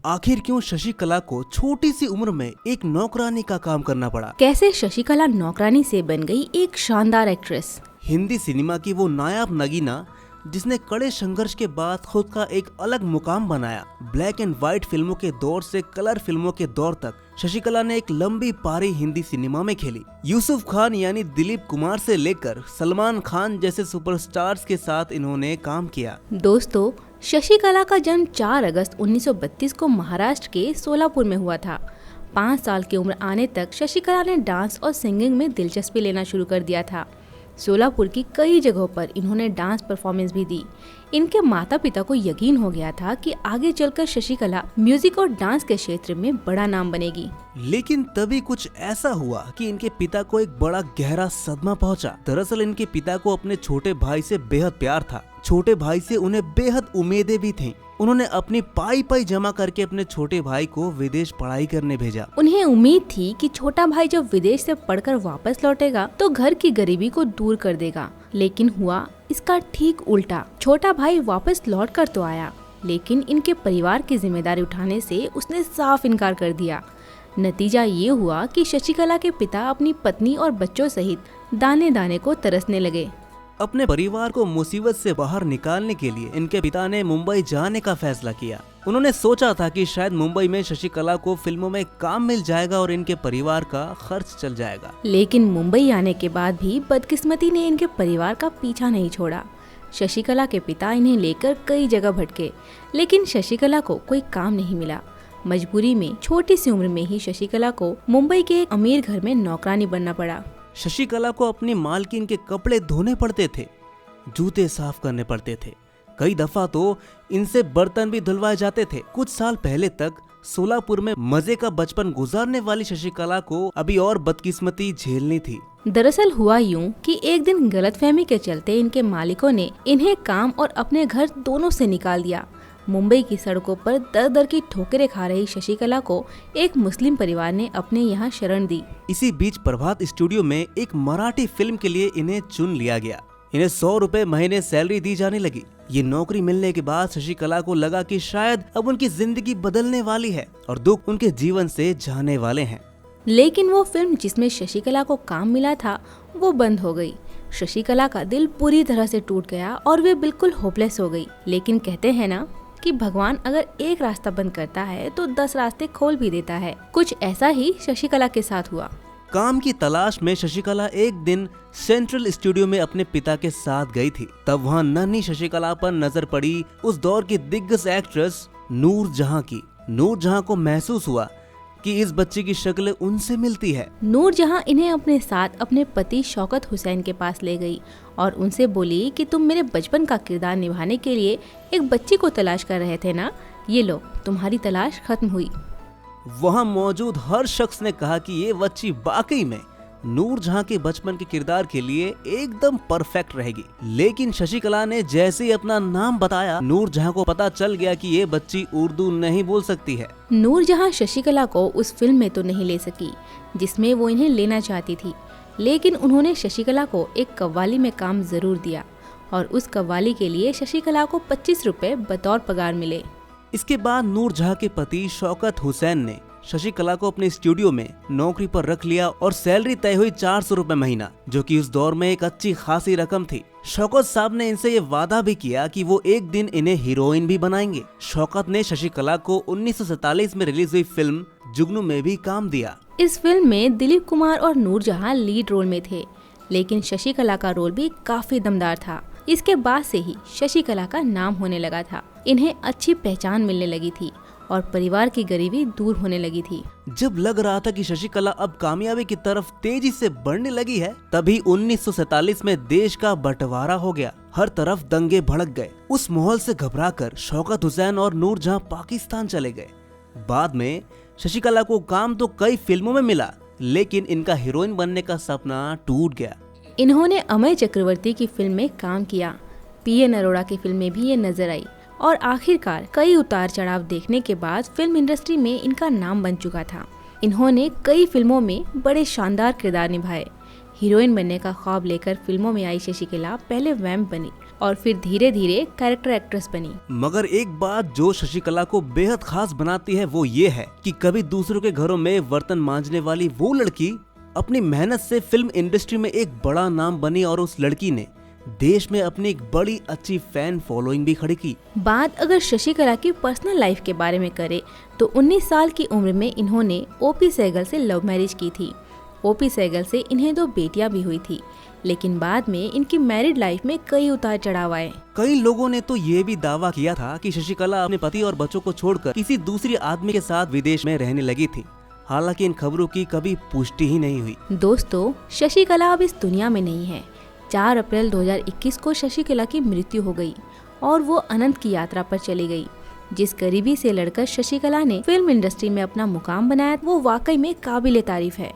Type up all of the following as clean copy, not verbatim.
आखिर क्यों शशिकला को छोटी सी उम्र में एक नौकरानी का काम करना पड़ा? कैसे शशिकला नौकरानी से बन गई एक शानदार एक्ट्रेस? हिंदी सिनेमा की वो नायाब नगीना जिसने कड़े संघर्ष के बाद खुद का एक अलग मुकाम बनाया। ब्लैक एंड व्हाइट फिल्मों के दौर से कलर फिल्मों के दौर तक शशिकला ने एक लंबी पारी हिंदी सिनेमा में खेली। यूसुफ खान यानी दिलीप कुमार से लेकर सलमान खान जैसे सुपरस्टार्स के साथ इन्होंने काम किया। दोस्तों, शशिकला का जन्म 4 अगस्त 1932 को महाराष्ट्र के सोलापुर में हुआ था। 5 साल की उम्र आने तक शशिकला ने डांस और सिंगिंग में दिलचस्पी लेना शुरू कर दिया था। सोलापुर की कई जगहों पर इन्होंने डांस परफॉर्मेंस भी दी। इनके माता पिता को यकीन हो गया था कि आगे चलकर शशिकला म्यूजिक और डांस के क्षेत्र में बड़ा नाम बनेगी। लेकिन तभी कुछ ऐसा हुआ कि इनके पिता को एक बड़ा गहरा सदमा पहुंचा। दरअसल इनके पिता को अपने छोटे भाई से बेहद प्यार था। छोटे भाई से उन्हें बेहद उम्मीदें भी थीं। उन्होंने अपनी पाई जमा करके अपने छोटे भाई को विदेश पढ़ाई करने भेजा। उन्हें उम्मीद थी कि छोटा भाई जब विदेश से पढ़कर वापस लौटेगा तो घर की गरीबी को दूर कर देगा, लेकिन हुआ इसका ठीक उल्टा। छोटा भाई वापस लौट कर तो आया, लेकिन इनके परिवार की जिम्मेदारी उठाने से उसने साफ इनकार कर दिया। नतीजा ये हुआ कि शशिकला के पिता अपनी पत्नी और बच्चों सहित दाने दाने को तरसने लगे। अपने परिवार को मुसीबत से बाहर निकालने के लिए इनके पिता ने मुंबई जाने का फैसला किया। उन्होंने सोचा था कि शायद मुंबई में शशिकला को फिल्मों में काम मिल जाएगा और इनके परिवार का खर्च चल जाएगा। लेकिन मुंबई आने के बाद भी बदकिस्मती ने इनके परिवार का पीछा नहीं छोड़ा। शशिकला के पिता इन्हें लेकर कई जगह भटके, लेकिन शशिकला को कोई काम नहीं मिला। मजबूरी में छोटी सी उम्र में ही शशिकला को मुंबई के एक अमीर घर में नौकरानी बनना पड़ा। शशिकला को अपनी मालकिन के कपड़े धोने पड़ते थे, जूते साफ करने पड़ते थे। कई दफा तो इनसे बर्तन भी धुलवाए जाते थे। कुछ साल पहले तक सोलापुर में मजे का बचपन गुजारने वाली शशिकला को अभी और बदकिस्मती झेलनी थी। दरअसल हुआ यूं कि एक दिन गलतफहमी के चलते इनके मालिकों ने इन्हें काम और अपने घर दोनों से निकाल दिया। मुंबई की सड़कों पर दर दर की ठोकरें खा रही शशिकला को एक मुस्लिम परिवार ने अपने यहाँ शरण दी। इसी बीच प्रभात स्टूडियो में एक मराठी फिल्म के लिए इन्हें चुन लिया गया। इन्हें 100 रुपए महीने सैलरी दी जाने लगी। ये नौकरी मिलने के बाद शशिकला को लगा कि शायद अब उनकी जिंदगी बदलने वाली है और दुख उनके जीवन से जाने वाले हैं। लेकिन वो फिल्म जिसमें शशिकला को काम मिला था वो बंद हो गई। शशिकला का दिल पूरी तरह से टूट गया और वे बिल्कुल होपलेस हो गई। लेकिन कहते हैं ना कि भगवान अगर एक रास्ता बंद करता है तो 10 रास्ते खोल भी देता है। कुछ ऐसा ही शशिकला के साथ हुआ। काम की तलाश में शशिकला एक दिन सेंट्रल स्टूडियो में अपने पिता के साथ गई थी। तब वहाँ नन्ही शशिकला पर नजर पड़ी उस दौर की दिग्गज एक्ट्रेस नूरजहां की। नूरजहां को महसूस हुआ कि इस बच्चे की शक्ल उनसे मिलती है। नूरजहां इन्हें अपने साथ अपने पति शौकत हुसैन के पास ले गई और उनसे बोली कि तुम मेरे बचपन का किरदार निभाने के लिए एक बच्ची को तलाश कर रहे थे ना, ये लो तुम्हारी तलाश खत्म हुई। वहाँ मौजूद हर शख्स ने कहा कि ये बच्ची वाकई में नूरजहां के बचपन के किरदार के लिए एकदम परफेक्ट रहेगी। लेकिन शशिकला ने जैसे ही अपना नाम बताया, नूरजहां को पता चल गया कि ये बच्ची उर्दू नहीं बोल सकती है। नूरजहां शशिकला को उस फिल्म में तो नहीं ले सकी जिसमें वो इन्हें लेना चाहती थी, लेकिन उन्होंने शशिकला को एक कव्वाली में काम जरूर दिया और उस कव्वाली के लिए शशिकला को 25 रुपए बतौर पगार मिले। इसके बाद नूरजहां के पति शौकत हुसैन ने शशिकला को अपने स्टूडियो में नौकरी पर रख लिया और सैलरी तय हुई 400 रुपए महीना, जो कि उस दौर में एक अच्छी खासी रकम थी। शौकत साहब ने इनसे ये वादा भी किया कि वो एक दिन इन्हें हीरोइन भी बनाएंगे। शौकत ने शशिकला को 1947 में रिलीज हुई फिल्म जुगनू में भी काम दिया। इस फिल्म में दिलीप कुमार और नूरजहां लीड रोल में थे, लेकिन शशिकला का रोल भी काफी दमदार था। इसके बाद से ही शशिकला का नाम होने लगा था। इन्हें अच्छी पहचान मिलने लगी थी और परिवार की गरीबी दूर होने लगी थी। जब लग रहा था कि शशिकला अब कामयाबी की तरफ तेजी से बढ़ने लगी है, तभी 1947 में देश का बंटवारा हो गया। हर तरफ दंगे भड़क गए। उस माहौल से घबराकर शौकत हुसैन और नूरजहां पाकिस्तान चले गए। बाद में शशिकला को काम तो कई फिल्मों में मिला, लेकिन इनका हीरोइन बनने का सपना टूट गया। इन्होंने अमय चक्रवर्ती की फिल्म में काम किया, पीएन अरोड़ा की फिल्म में भी ये नजर आई और आखिरकार कई उतार चढ़ाव देखने के बाद फिल्म इंडस्ट्री में इनका नाम बन चुका था। इन्होंने कई फिल्मों में बड़े शानदार किरदार निभाए। हीरोइन बनने का ख्वाब लेकर फिल्मों में आई शशिकला पहले वैम्प बनी और फिर धीरे धीरे कैरेक्टर एक्ट्रेस बनी। मगर एक बात जो शशिकला को बेहद खास बनाती है वो ये है कि कभी दूसरों के घरों में बर्तन मांजने वाली वो लड़की अपनी मेहनत से फिल्म इंडस्ट्री में एक बड़ा नाम बनी और उस लड़की ने देश में अपनी एक बड़ी अच्छी फैन फॉलोइंग भी खड़ी की। बात अगर शशिकला की पर्सनल लाइफ के बारे में करे तो 19 साल की उम्र में इन्होंने ओपी सहगल से लव मैरिज की थी। ओपी सहगल से इन्हें 2 बेटियां भी हुई थी, लेकिन बाद में इनकी मैरिड लाइफ में कई उतार चढ़ाव आए। कई लोगों ने तो ये भी दावा किया था कि शशिकला अपने पति और बच्चों को छोड़कर किसी दूसरी आदमी के साथ विदेश में रहने लगी थी। हालांकि इन खबरों की कभी पुष्टि ही नहीं हुई। दोस्तों, शशिकला अब इस दुनिया में नहीं है। 4 अप्रैल 2021 को शशिकला की मृत्यु हो गई और वो अनंत की यात्रा पर चली गई। जिस गरीबी से लड़कर शशिकला ने फिल्म इंडस्ट्री में अपना मुकाम बनाया वो वाकई में काबिले तारीफ है।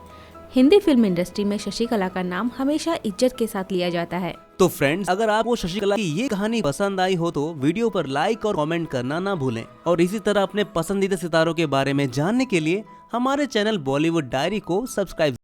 हिंदी फिल्म इंडस्ट्री में शशिकला का नाम हमेशा इज्जत के साथ लिया जाता है। तो फ्रेंड्स, अगर आपको शशिकला की ये कहानी पसंद आई हो तो वीडियो पर लाइक और कमेंट करना ना भूलें और इसी तरह अपने पसंदीदा सितारों के बारे में जानने के लिए हमारे चैनल बॉलीवुड डायरी को सब्सक्राइब